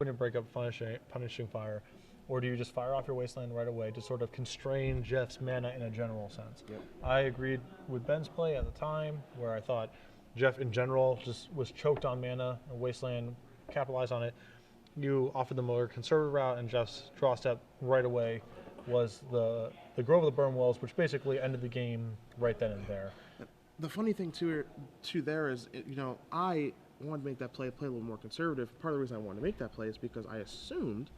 to break up punishing fire, or do you just fire off your wasteland right away to sort of constrain Jeff's mana in a general sense? Yep. I agreed with Ben's play at the time, where I thought Jeff in general just was choked on mana, and wasteland capitalized on it. You offered the more conservative route, and Jeff's draw step right away was the Grove of the Burn Wells, which basically ended the game right then and there. The funny thing too there is, I wanted to make that play a little more conservative. Part of the reason I wanted to make that play is because I assumed,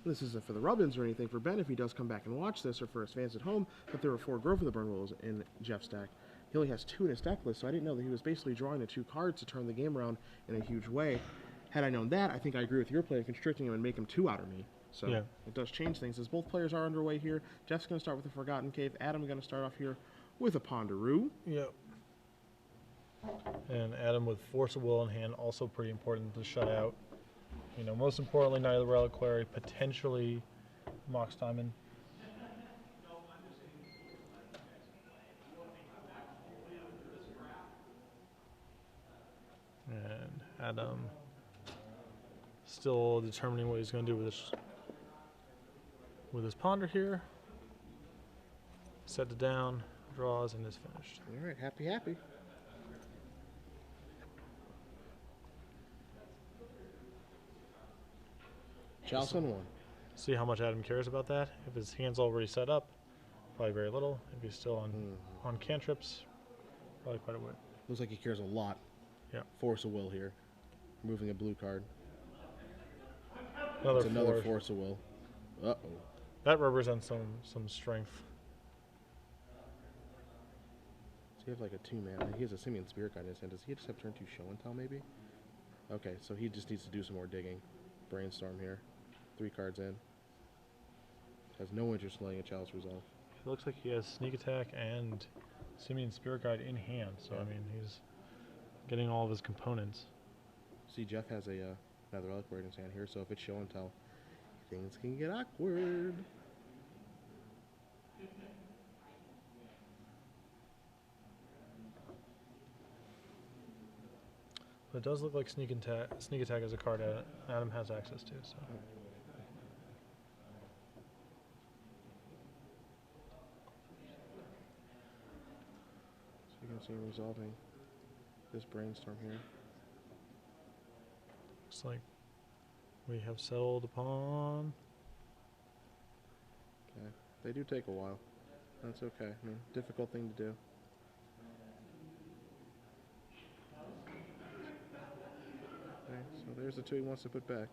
this isn't for the rub-ins or anything, for Ben, if he does come back and watch this, or for his fans at home, that there were 4 Grove of the Burn Wells in Jeff's deck. He only has 2 in his deck list, so I didn't know that he was basically drawing the 2 cards to turn the game around in a huge way. Had I known that, I think I agree with your play of constricting him and make him 2 out of me. So yeah, it does change things. As both players are underway here, Jeff's going to start with a Forgotten Cave. Adam's going to start off here with a Ponderoo. Yep. And Adam with Force of Will in hand, also pretty important to shut out. Most importantly, Knight of the Reliquary, potentially Mox Diamond. And Adam still determining what he's going to do with his ponder here. Set it down, draws, and is finished. All right, happy. Jansen 1. See how much Adam cares about that. If his hand's already set up, probably very little. If he's still on cantrips, probably quite a bit. Looks like he cares a lot. Yeah. Force of Will here. Removing a blue card. Another Force of Will. Uh-oh. That represents some strength. Does he have like a 2-mana? He has a Simian Spirit Guide in his hand. Does he just have turn 2 Show and Tell maybe? Okay, so he just needs to do some more digging. Brainstorm here. 3 cards in. Has no interest in letting a Chalice resolve. It looks like he has Sneak Attack and Simian Spirit Guide in hand, so I mean he's getting all of his components. See, Jeff has another Reliquary in his hand here, so if it's Show and Tell, things can get awkward. But it does look like Sneak Attack is a card that Adam has access to. So. You can see him resolving this Brainstorm here. Looks like we have settled upon. Okay, they do take a while. That's okay. I mean, difficult thing to do. Okay, so there's the 2 he wants to put back.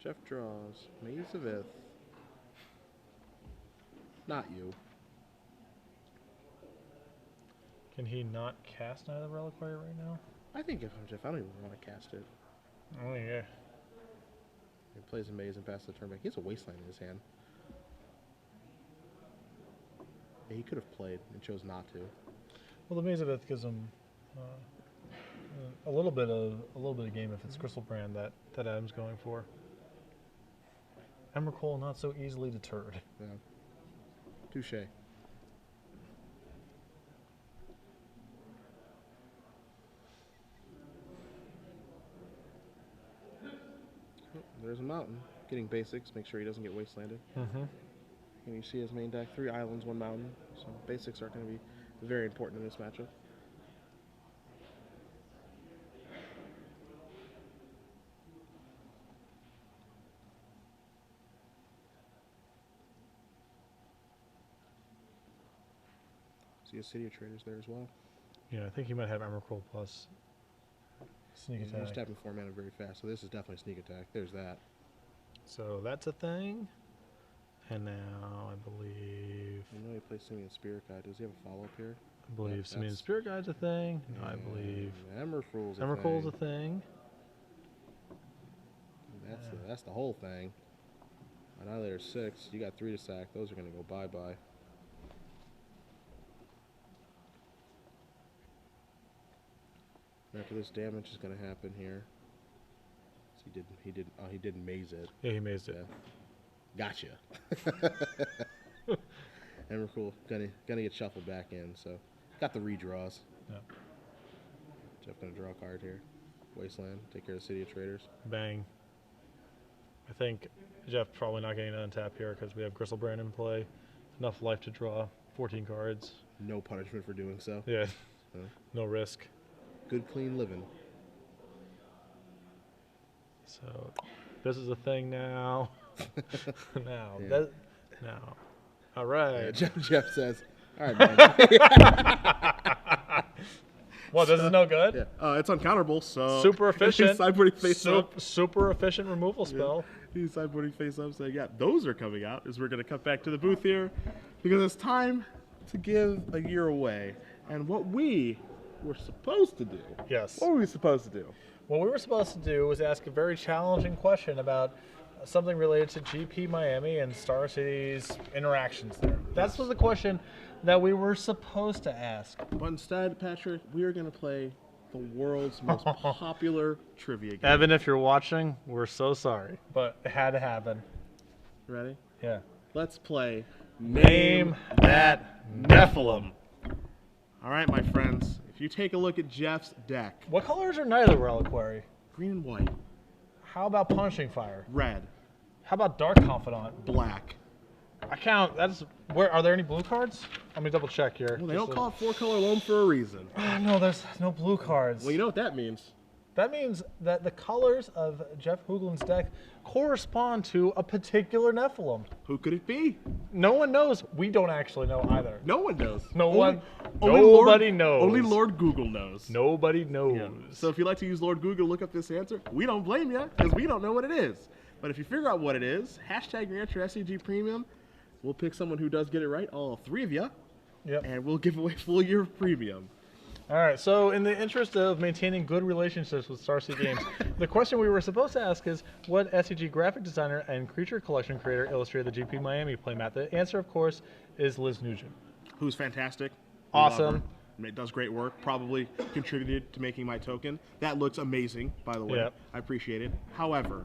Jeff draws Maze of Ith. Not you. Can he not cast Knight of the Reliquary right now? I think if I'm Jeff, I don't even want to cast it. Oh yeah. He plays a Maze and passes the turn back. He has a Wasteland in his hand. Yeah, he could have played and chose not to. Well, the Maze of Ith gives him a little bit of game if it's Crystal Brand that Adam's going for. Emrakul not so easily deterred. Yeah. Touche. There's a mountain. Getting basics. Make sure he doesn't get wastelanded. Mm-hmm. And you see his main deck, 3 islands, 1 mountain. So basics are going to be very important in this matchup. See a City of Traders there as well. Yeah, I think he might have Emrakul plus Sneak Attack. He's tapping 4 mana very fast, so this is definitely Sneak Attack. There's that. So that's a thing. And now I believe... I know he plays Simian Spirit Guide. Does he have a follow-up here? I believe Simian Spirit Guide's a thing. No, I believe... Emrakul's a thing. That's the whole thing. Annihilator 6. You got 3 to sack. Those are going to go bye-bye. After this damage is going to happen here. So he did maze it. Yeah, he mazed it. Gotcha. Emrakul gonna get shuffled back in, so got the redraws. Yeah. Jeff gonna draw a card here. Wasteland, take care of City of Traders. Bang. I think Jeff probably not getting to untap here because we have Gristlebrand in play. Enough life to draw 14 cards. No punishment for doing so. Yeah. No risk. Good, clean living. So this is a thing now. Now. Yeah. Now. All right. Yeah, Jeff says, all right, man. Well, this is no good. Yeah. It's uncounterable, so Super efficient. Sideboarding face up. Super efficient removal spell. He's sideboarding face up, saying, yeah, those are coming out. As we're going to cut back to the booth here, because it's time to give a year away. And what we were supposed to do. Yes. What were we supposed to do? What we were supposed to do was ask a very challenging question about something related to GP Miami and Star City's interactions there. That was the question that we were supposed to ask. But instead, Patrick, we are going to play the world's most popular trivia game. Evan, if you're watching, we're so sorry, but it had to happen. Ready? Yeah. Let's play Name That Nephilim. All right, my friends. If you take a look at Jeff's deck, What colors are neither Reliquary? green and white, How about Punishing Fire? red, How about Dark Confidant? black. I count. That's where. Are there any blue cards? Let me double check here. Well, they don't call it 4-color loam for a reason. No, there's no blue cards. Well, you know what that means. That means that the colors of Jeff Hoogland's deck correspond to a particular Nephilim. Who could it be? No one knows. We don't actually know either. No one knows. Nobody knows. Only Lord Google knows. Nobody knows. Yeah. So if you like to use Lord Google to look up this answer, we don't blame you because we don't know what it is. But if you figure out what it is, hashtag your answer SCG Premium. We'll pick someone who does get it right, all three of you, Yep. and we'll give away full year of premium. All right. So in the interest of maintaining good relationships with Star City Games, the question we were supposed to ask is, what SCG graphic designer and creature collection creator illustrated the GP Miami playmat? The answer, of course, is Liz Nugent. Who's fantastic. Awesome. It does great work. Probably contributed to making my token. That looks amazing, by the way. Yep. I appreciate it. However,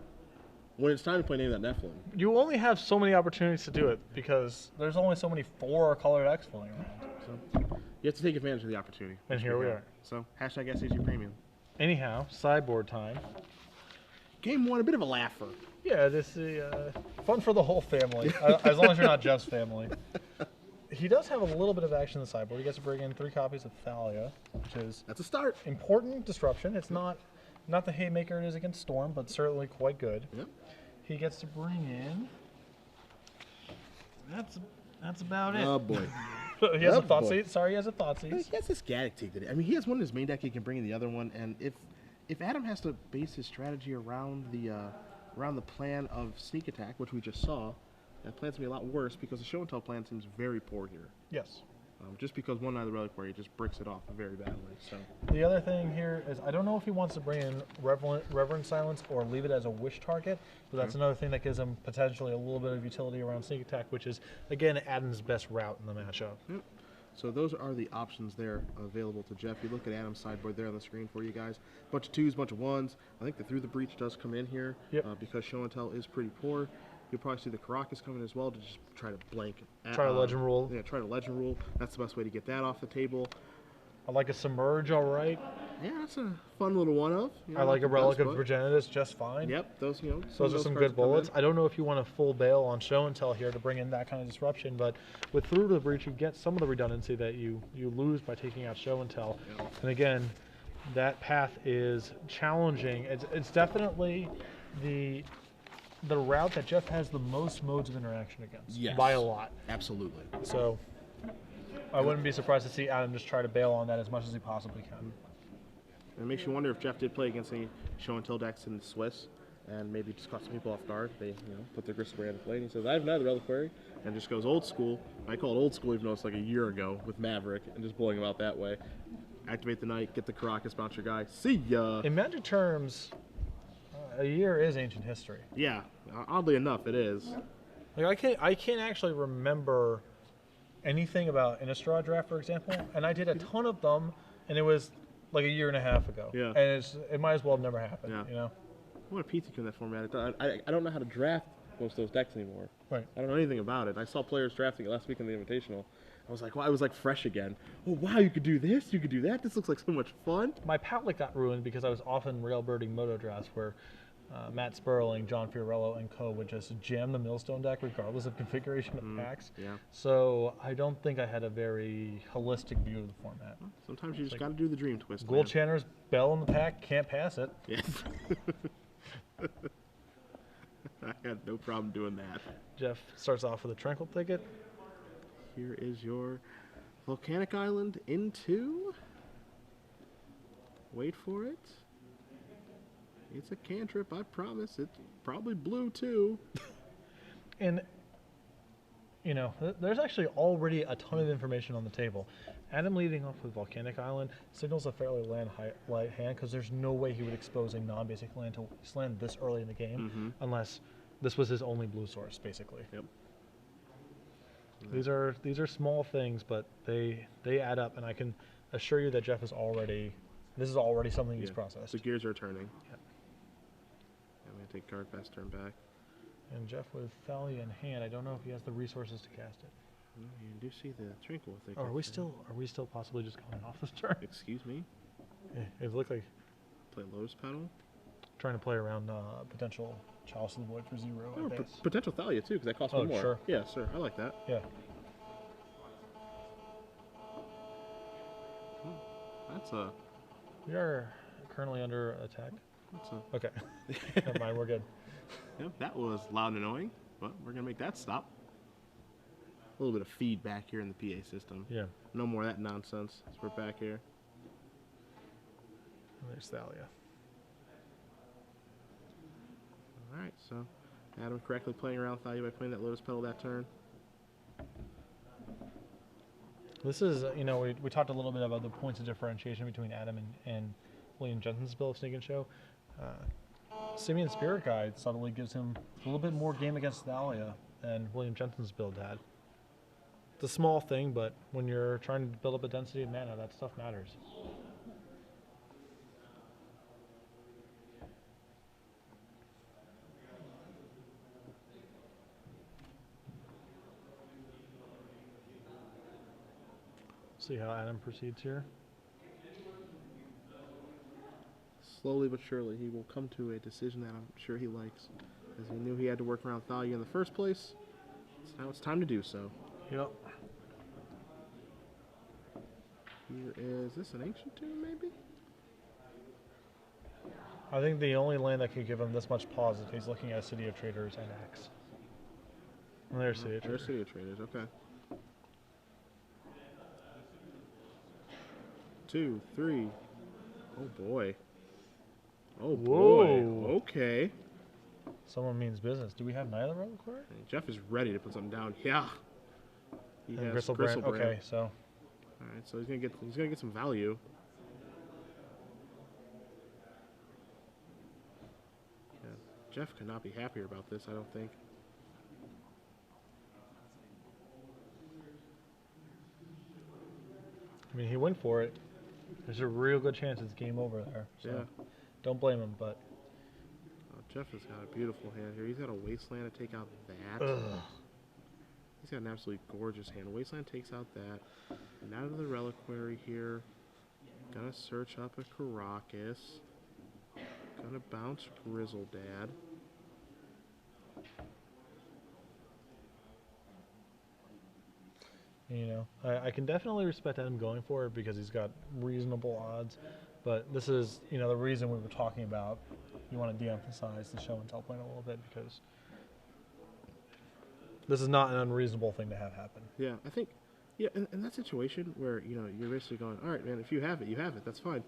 when it's time to play Name That Nephilim, You only have so many opportunities to do it because there's only so many 4-color decks floating around. so you have to take advantage of the opportunity. And here we are. So hashtag SCG Premium. Anyhow, sideboard time. Game one, a bit of a laugher. Yeah, this is fun for the whole family, as long as you're not Jeff's family. He does have a little bit of action in the sideboard. He gets to bring in 3 copies of Thalia, which is That's a start. important disruption. It's not the haymaker it is against Storm, but certainly quite good. Yep. He gets to bring in. That's about it. Oh boy. He has Oh, a thought boy. seat. Sorry, he has a thought seat. He has this Gaddock Teak today. I mean, he has one in his main deck he can bring in the other one, and if Adam has to base his strategy around the plan of sneak attack, which we just saw, that plan's gonna be a lot worse because the show and tell plan seems very poor here. Yes. Just because one night of the Reliquary just bricks it off very badly. So The other thing here is I don't know if he wants to bring in Reverend Silence or leave it as a wish target, but that's another thing that gives him potentially a little bit of utility around sneak attack, which is, again, Adam's best route in the matchup. Yep. So those are the options there available to Jeff. You look at Adam's sideboard there on the screen for you guys. Bunch of 2s, bunch of 1s. I think the Through the Breach does come in here because show and tell is pretty poor. You'll probably see the Caracas coming as well to just try to blank. Try to legend rule. Yeah, try to legend rule. That's the best way to get that off the table. I like a Submerge, all right. Yeah, that's a fun little one of. I like a Relic of Progenitus just fine. Yep, those Those are some good bullets. I don't know if you want a full bail on show and tell here to bring in that kind of disruption, but with Through the Breach, you get some of the redundancy that you lose by taking out show and tell. Yep. And again, that path is challenging. It's definitely the route that Jeff has the most modes of interaction against by a lot. Absolutely. So I wouldn't be surprised to see Adam just try to bail on that as much as he possibly can. And it makes you wonder if Jeff did play against any show and tell decks in the Swiss and maybe just caught some people off guard. They put their Gristlebrand in play and he says, I have another Reliquary, and just goes old school. I call it old school even though it's like a year ago with Maverick and just blowing him out that way. Activate the Knight, get the Caracas, bounce your guy. See ya! In Magic terms, a year is ancient history. Yeah, oddly enough, it is. Like I can't actually remember anything about Innistrad draft, for example, and I did a ton of them, and it was like a year and a half ago. Yeah. And it might as well have never happened. Yeah. You know. What a PT in that format. I don't know how to draft most of those decks anymore. Right. I don't know anything about it. I saw players drafting it last week in the Invitational. I was like, wow, I was like fresh again. Oh wow, you could do this, you could do that. This looks like so much fun. My palette got ruined because I was often railbirding moto drafts where Matt Sperling, John Fiorello, and co would just jam the Millstone deck regardless of configuration of packs. Yeah. So I don't think I had a very holistic view of the format. Sometimes you just got to do the dream twist. Gold Channers, Bell in the pack, can't pass it. Yeah. I had no problem doing that. Jeff starts off with a Tranquil Thicket. Here is your Volcanic Island into. Wait for it. It's a cantrip, I promise. It's probably blue too. And, you know, there's actually already a ton of information on the table. Adam leading off with Volcanic Island signals a fairly light hand because there's no way he would expose a non-basic land to Wasteland this early in the game unless this was his only blue source, basically. Yep. These are small things, but they add up, and I can assure you that Jeff is already, this is already something he's processed. The gears are turning. Yep. I'm going to take card fast turn back. And Jeff with Thalia in hand, I don't know if he has the resources to cast it. You do see the Tranquil Thicket. Oh, are we still possibly just going off this turn? Excuse me? Yeah, it looked like Play Lotus Petal? trying to play around potential Chalice of the Void for 0. Oh, potential Thalia too, because that costs one more. Sure. Yeah, sir. I like that. Yeah. That's a. We are currently under attack. That's a. Okay. Never mind, we're good. Yep, that was loud and annoying, but we're gonna make that stop. A little bit of feedback here in the PA system. Yeah. No more of that nonsense. So we're back here. And there's Thalia. All right, so Adam correctly playing around Thalia by playing that Lotus Petal that turn. This is, you know, we talked a little bit about the points of differentiation between Adam and William Jensen's build of Sneak and Show. Simeon Spirit Guide subtly gives him a little bit more game against Thalia than William Jensen's build had. It's a small thing, but when you're trying to build up a density of mana, that stuff matters. See how Adam proceeds here. Slowly but surely, he will come to a decision that I'm sure he likes, as he knew he had to work around Thalia in the first place. So now it's time to do so. Yep. Here is this an Ancient Tomb, maybe? I think the only land that could give him this much pause if he's looking at City of Traders and X. And there's City of Traders. There's City of Traders, okay. 2, 3. Oh boy. Oh boy. Whoa. Okay. Someone means business. Do we have Night of the Reliquary? Jeff is ready to put something down. Yeah. He And has Gristlebrand. Okay, so All right, so he's gonna get some value. Yeah, Jeff could not be happier about this, I don't think. I mean, he went for it. There's a real good chance it's game over there. So Yeah. don't blame him, but Jeff has got a beautiful hand here. He's got a Wasteland to take out that. ugh. He's got an absolutely gorgeous hand. Wasteland takes out that. And out of the Reliquary here. Gonna search up a Caracas. Gonna bounce Grizzledad. You know, I can definitely respect Adam going for it because he's got reasonable odds. But this is, you know, the reason we were talking about. You want to de-emphasize the show and tell plan a little bit because this is not an unreasonable thing to have happen. Yeah, I think, yeah, in that situation where, you know, you're basically going, all right, man, if you have it, you have it. That's fine.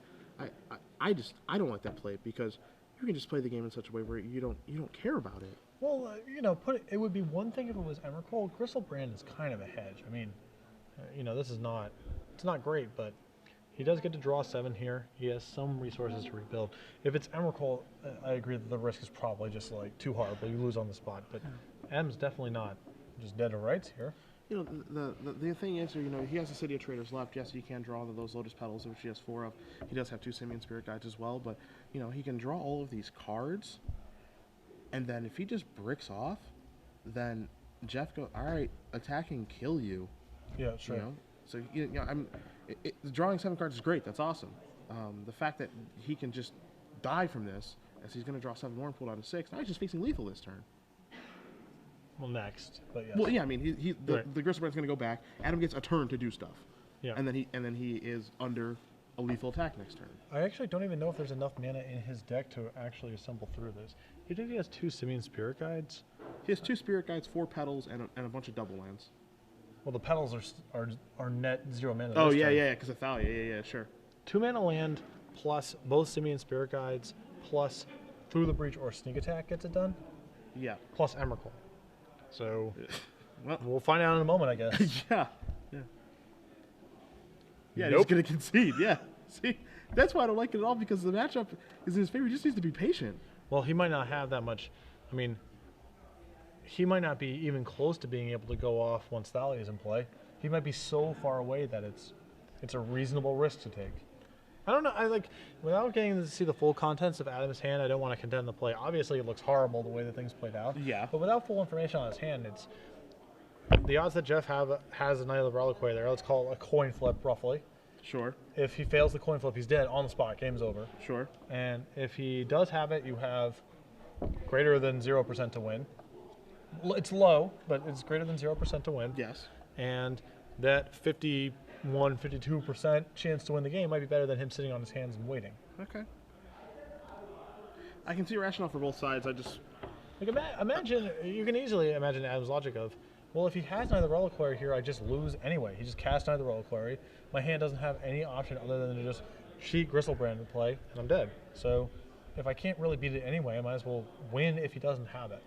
I don't like that play because you can just play the game in such a way where you don't care about it. Well, you know, it would be one thing if it was Emrakul. Gristlebrand is kind of a hedge. I mean, you know, it's not great, but he does get to draw 7 here. He has some resources to rebuild. If it's Emrakul, I agree that the risk is probably just like too horrible. You lose on the spot, but M's definitely not just dead to rights here. You know, the thing is, you know, he has a City of Traders left. Yes, he can draw those Lotus Petals, which he has 4 of. He does have 2 Simeon Spirit Guides as well, but, you know, he can draw all of these cards, and then if he just bricks off, then Jeff goes, all right, attack and kill you. Yeah, sure. You know, so drawing 7 cards is great. That's awesome. The fact that he can just die from this, as he's going to draw 7 more and pull out a 6. Now he's just facing lethal this turn. Well, next, but yes. Well, yeah, I mean, the Right. Gristlebrand's going to go back. Adam gets a turn to do stuff. Yeah. And then he is under a lethal attack next turn. I actually don't even know if there's enough mana in his deck to actually assemble through this. You think he has 2 Simian Spirit Guides? He has 2 Spirit Guides, 4 Petals, and a bunch of double lands. Well, the petals are net 0 mana. Oh, this yeah, turn. yeah, because of Thalia. Yeah, sure. 2 mana land plus both Simian Spirit Guides plus Through the Breach or Sneak Attack gets it done, Yeah. plus Emrakul. So Well, we'll find out in a moment, I guess. yeah. Yeah, Nope. he's going to concede. Yeah. See, that's why I don't like it at all, because the matchup is in his favor. He just needs to be patient. Well, he might not have that much. I mean, he might not be even close to being able to go off once Thalia is in play. He might be so far away that it's a reasonable risk to take. I don't know. Without getting to see the full contents of Adam's hand, I don't want to condemn the play. Obviously, it looks horrible the way that things played out. Yeah. But without full information on his hand, it's the odds that Jeff has a Knight of the Reliquary there. Let's call it a coin flip, roughly. Sure. If he fails the coin flip, he's dead on the spot. Game's over. Sure. And if he does have it, you have greater than 0% to win. It's low, but it's greater than 0% to win. Yes. And that 52% chance to win the game might be better than him sitting on his hands and waiting. Okay. I can see rationale for both sides. I just... Imagine, you can easily imagine Adam's logic of, well, if he has Knight of the Reliquary here, I just lose anyway. He just casts Knight of the Reliquary. My hand doesn't have any option other than to just sheet Gristlebrand to play, and I'm dead. So if I can't really beat it anyway, I might as well win if he doesn't have it.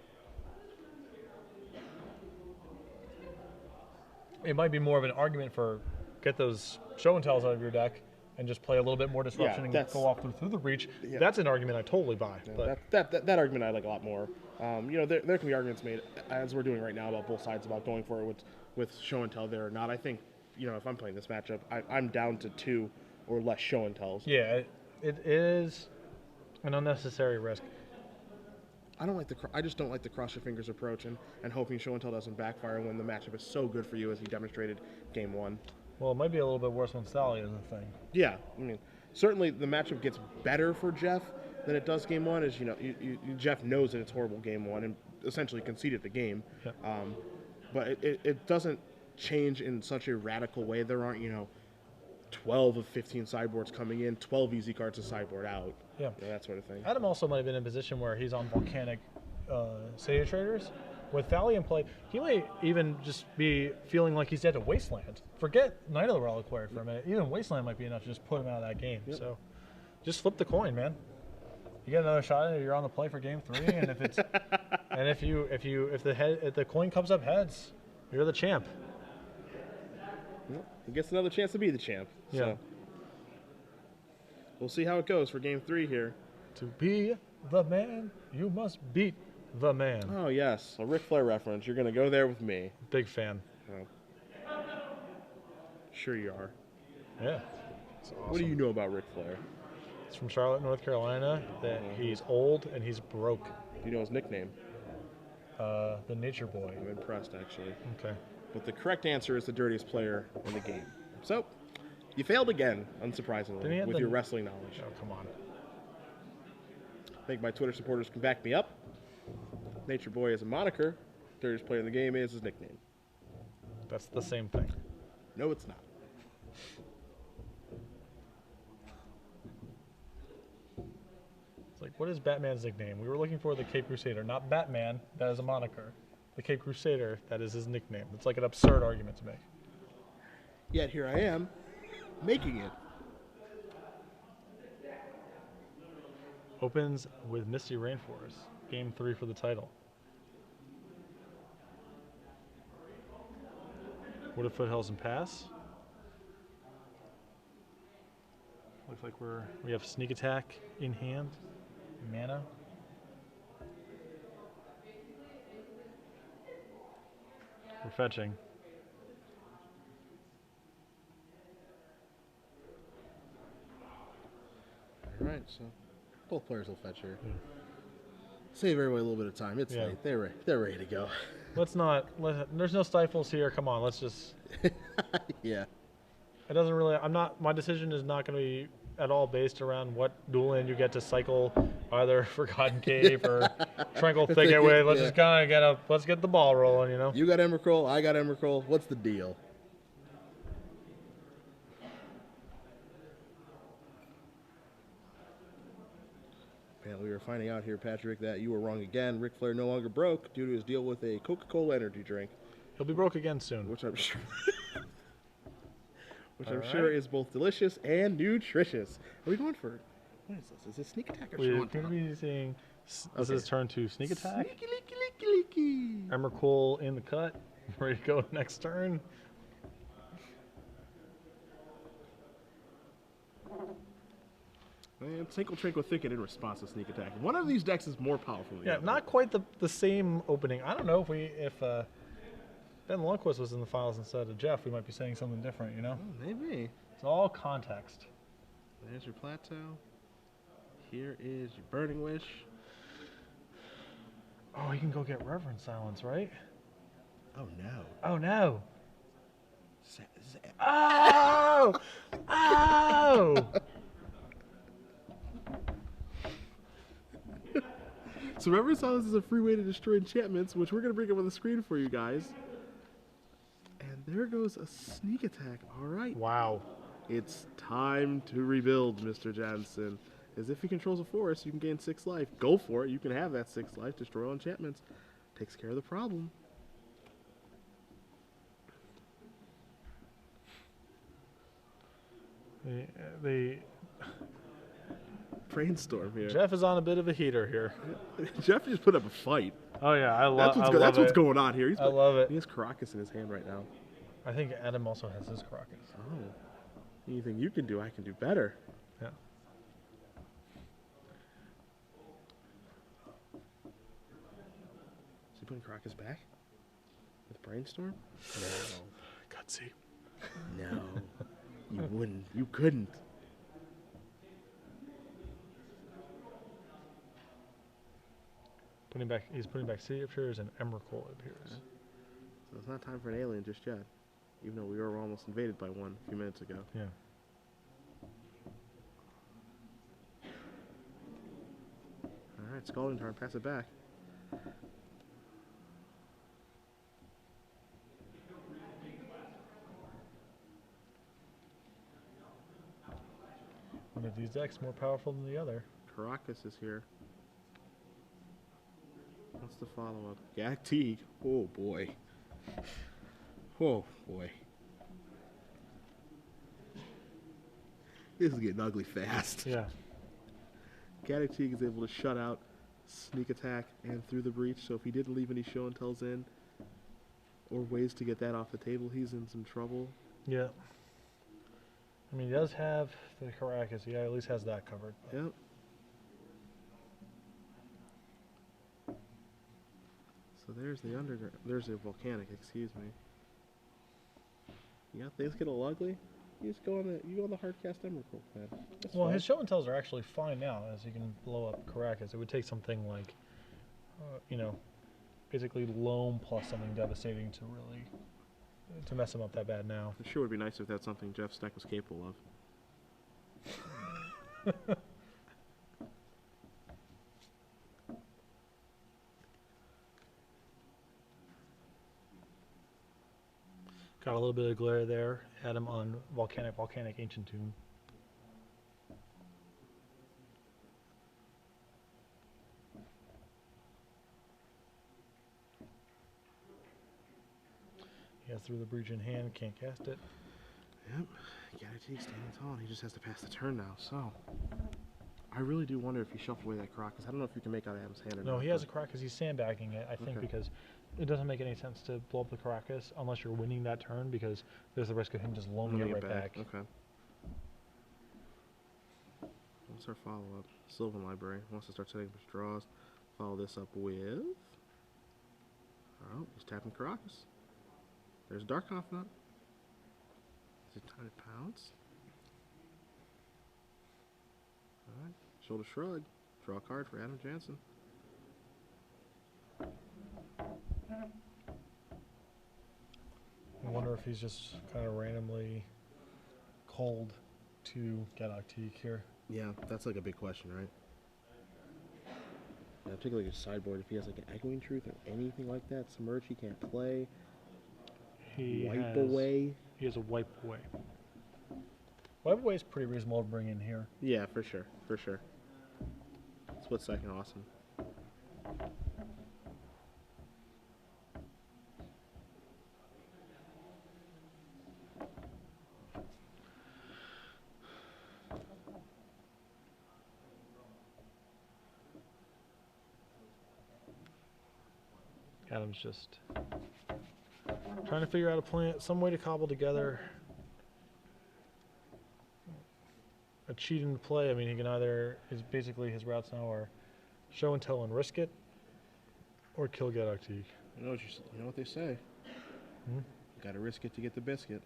It might be more of an argument for get those show and tells out of your deck and just play a little bit more disruption and go off through the breach. Yeah. That's an argument I totally buy. Yeah, but that argument I like a lot more. There can be arguments made, as we're doing right now, about both sides about going for it with show and tell there or not. I think, if I'm playing this matchup, I'm down to 2 or less show and tells. Yeah, it is an unnecessary risk. I just don't like the cross your fingers approach and hoping show and tell doesn't backfire when the matchup is so good for you as he demonstrated game 1. Well, it might be a little bit worse when Thalia is a thing. Yeah, I mean, certainly the matchup gets better for Jeff than it does game 1. As Jeff knows that it's horrible game 1 and essentially conceded the game. Yep. But it doesn't change in such a radical way. There aren't 12 of 15 sideboards coming in, 12 easy cards to sideboard out. Yeah. That sort of thing. Adam also might have been in a position where he's on volcanic Sage Traders. With Thalia in play, he might even just be feeling like he's dead to Wasteland. Forget Knight of the Reliquary for a minute. Even Wasteland might be enough to just put him out of that game. Yep. So just flip the coin, man. You get another shot at it, you're on the play for game 3, and if it's if the coin comes up heads, you're the champ. Well, he gets another chance to be the champ. Yeah. So we'll see how it goes for game 3 here. To be the man, you must beat the man. Oh, yes. A Ric Flair reference. You're going to go there with me. Big fan. Oh. Sure you are. Yeah. It's awesome. What do you know about Ric Flair? It's from Charlotte, North Carolina, that he's old and he's broke. Do you know his nickname? The Nature Boy. I'm impressed, actually. Okay. But the correct answer is the dirtiest player in the game. So, you failed again, unsurprisingly, with your wrestling knowledge. Oh, come on. I think my Twitter supporters can back me up. Nature Boy is a moniker. Dirtiest player in the game is his nickname. That's the same thing. No, it's not. It's like, what is Batman's nickname? We were looking for the Cape Crusader, not Batman. That is a moniker. The Cape Crusader, that is his nickname. It's like an absurd argument to make. Yet here I am, making it. Opens with Misty Rainforest. Game 3 for the title. What if Foothills and Pass? Looks like we have Sneak Attack in hand. Mana. We're fetching. All right, so both players will fetch here. Save everybody a little bit of time. It's Yeah. late. They're ready to go. Let's not. There's no stifles here. Come on. Let's just. Yeah. It doesn't really. I'm not. My decision is not going to be at all based around what dual land you get to cycle, either Forgotten Cave or Tranquil Thicket with. Let's just kind of get up. Let's get the ball rolling. You know. You got Emrakul, I got Emrakul. What's the deal? Apparently, we were finding out here, Patrick, that you were wrong again. Ric Flair no longer broke due to his deal with a Coca-Cola energy drink, He'll be broke again soon. which I'm sure, sure is both delicious and nutritious. Are we going for? What is this? Is this sneak attack or We're show and going to tell? be seeing. This is turn to sneak attack. Sneaky, leaky, leaky. Emrakul in the cut. Ready to go next turn. And Tranquil Thicket in response to sneak attack. One of these decks is more powerful than the Yeah, other. not quite the same opening. I don't know if Ben Lundquist was in the files instead of Jeff, we might be saying something different, you know? Oh, maybe. It's all context. There's your plateau. Here is your Burning Wish. Oh, he can go get Reverend Silence, right? Oh no. Oh, no. Oh! Oh! So Reverend Silence is a free way to destroy enchantments, which we're going to bring up on the screen for you guys. And there goes a sneak attack. All right. Wow. It's time to rebuild, Mr. Jansen. As if he controls a forest, you can gain 6 life. Go for it. You can have that 6 life. Destroy all enchantments. Takes care of the problem. The Brainstorm here. Jeff is on a bit of a heater here. Jeff just put up a fight. Oh, yeah, I love That's what's it. going on here. I love it. He has Caracas in his hand right now. I think Adam also has his Caracas. Oh. Anything you can do, I can do better. Yeah. Is he putting Caracas back? With Brainstorm? No. Gutsy. No. You wouldn't. You couldn't. He's putting back City of Tears and Emrakul appears. So it's not time for an alien just yet. Even though we were almost invaded by one a few minutes ago. Yeah. Alright, Scalding Tarn, pass it back. One of these decks more powerful than the other. Caracas is here. What's the follow-up? Gag Teague. Oh boy. Oh boy. This is getting ugly fast. Yeah. Gaddock Teague is able to shut out Sneak Attack and Through the Breach, so if he didn't leave any show and tells in, or ways to get that off the table, he's in some trouble. Yeah. I mean, he does have the Caracas. He at least has that covered. Yep. So there's the underground. There's the volcanic. Excuse me. You got things get a little ugly. You just go on the hardcast Emrakul, man. That's Well, fine. his show and tells are actually fine now, as you can blow up Caracas. It would take something like, basically loam plus something devastating to really to mess him up that bad now. It sure would be nice if that's something Jeff's deck was capable of. Got a little bit of glare there. Had him on Volcanic Ancient Tomb. He has Through the Breach in hand, can't cast it. Yep. Gaddock Teague standing tall, and he just has to pass the turn now. So, I really do wonder if he shuffled away that Caracas. I don't know if you can make out Adam's hand or not. No, he has a Caracas. He's sandbagging it, I think, because it doesn't make any sense to blow up the Caracas unless you're winning that turn, because there's the risk of him just loaning it right back. Okay. What's our follow-up? Sylvan Library wants to start setting up his draws. Follow this up with... Oh, he's tapping Caracas. There's Dark Confidant. Is it time to pounce? Alright. Shoulder shrug. Draw a card for Adam Jansen. I wonder if he's just kind of randomly cold to Galactique here. Yeah, that's like a big question, right? Yeah, take like a sideboard. If he has like an Echoing Truth or anything like that, Submerge he can't play. Wipe Away. He has a Wipe Away. Wipe Away is pretty reasonable to bring in here. Yeah, for sure, for sure. Split second, awesome. Adam's just trying to figure out a plan, some way to cobble together a cheat in play. I mean, he can either, basically his routes now are show and tell and risk it, or kill Galactique. You know what they say. You gotta risk it to get the biscuit.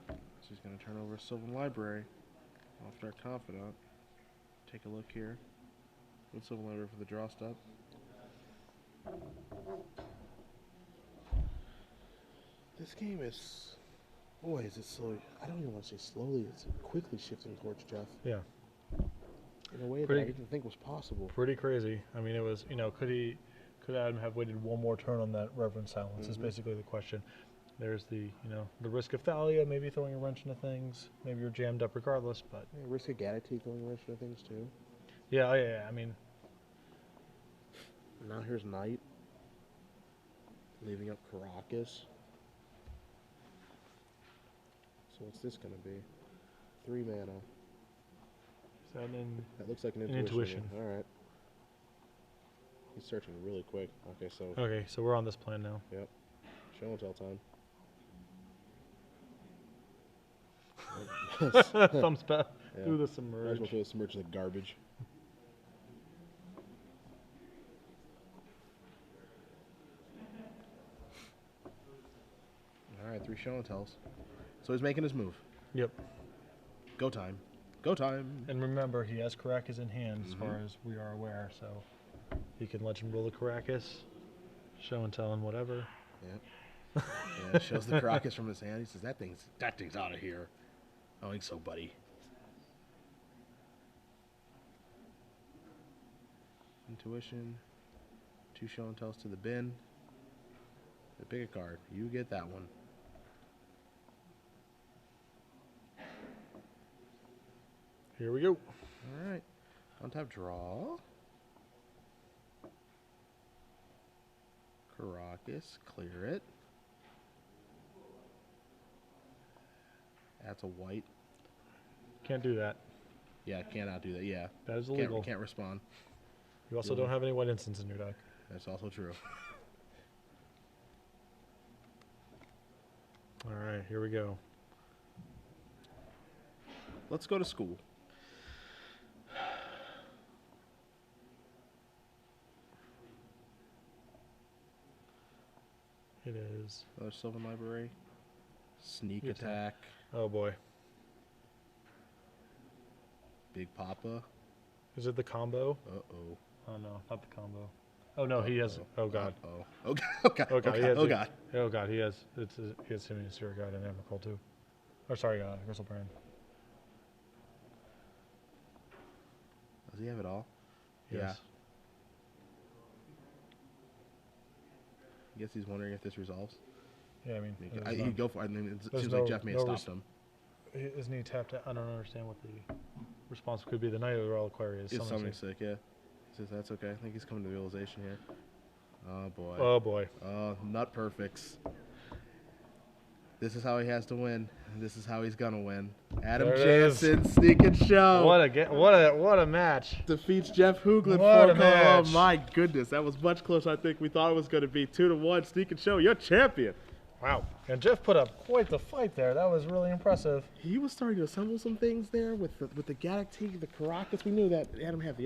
So he's gonna turn over a Sylvan Library. Off our Confidant. Take a look here. Good Sylvan Library for the draw step. This game is, boy, is it slow. I don't even want to say slowly. It's quickly shifting towards Jeff. Yeah. In a way that I didn't think was possible. Pretty crazy. I mean, it was, could Adam have waited one more turn on that Reverend Silence is basically the question. There's the, the risk of Thalia, maybe throwing a wrench into things. Maybe you're jammed up regardless, but. Yeah, risk of Galactique throwing a wrench into things too. Yeah, I mean. Now here's Knight. Leaving up Caracas. So what's this going to be? 3 mana. Is that that looks like an intuition. All right. He's searching really quick. Okay, so we're on this plan now. Yep. Show and tell time. Thumbs back through the Submerge. Might as well throw the Submerge in the garbage. All right, 3 show and tells. So he's making his move. Yep. Go time. Go time. And remember, he has Caracas in hand as far as we are aware, so he can let him roll the Caracas, show and tell and whatever. Yep. Yeah, shows the Caracas from his hand. He says, that thing's out of here. I don't think so, buddy. Intuition. 2 show and tells to the bin. Pick a card. You get that one. Here we go. All right. On tap draw. Caracas. Clear it. That's a white. Can't do that. Yeah, cannot do that. Yeah. That is illegal. Can't respond. You also don't have any white instants in your deck. That's also true. All right, here we go. Let's go to school. It is. Another Sylvan Library. Sneak attack. Oh boy. Big Papa. Is it the combo? Uh-oh. Oh no, not the combo. Oh no, he has. Oh god. Oh. Oh god. Oh god. Oh god. Oh god. Oh god. He has. He has Simeon Sewer God and Emrakul too. Or sorry, Crystal Brand. Does he have it all? Yes. Yeah. I guess he's wondering if this resolves. Yeah, I mean, he'd go for it. I mean, it seems like Jeff may have stopped him. Isn't he tapped out? I don't understand what the response could be. The Knight of the Reliquary is summoning sick, yeah. He says that's okay. I think he's coming to realization here. Oh boy. Oh boy. Oh, nut perfects. This is how he has to win. This is how he's gonna win. Adam Jansen, Sneak and Show. What a match. Defeats Jeff Hoogland. What a match. Oh my goodness, that was much closer. I think we thought it was gonna be 2-1. Sneak and Show, you're champion. Wow. And Jeff put up quite the fight there. That was really impressive. He was starting to assemble some things there with the Galactique, the Caracas. We knew that Adam had the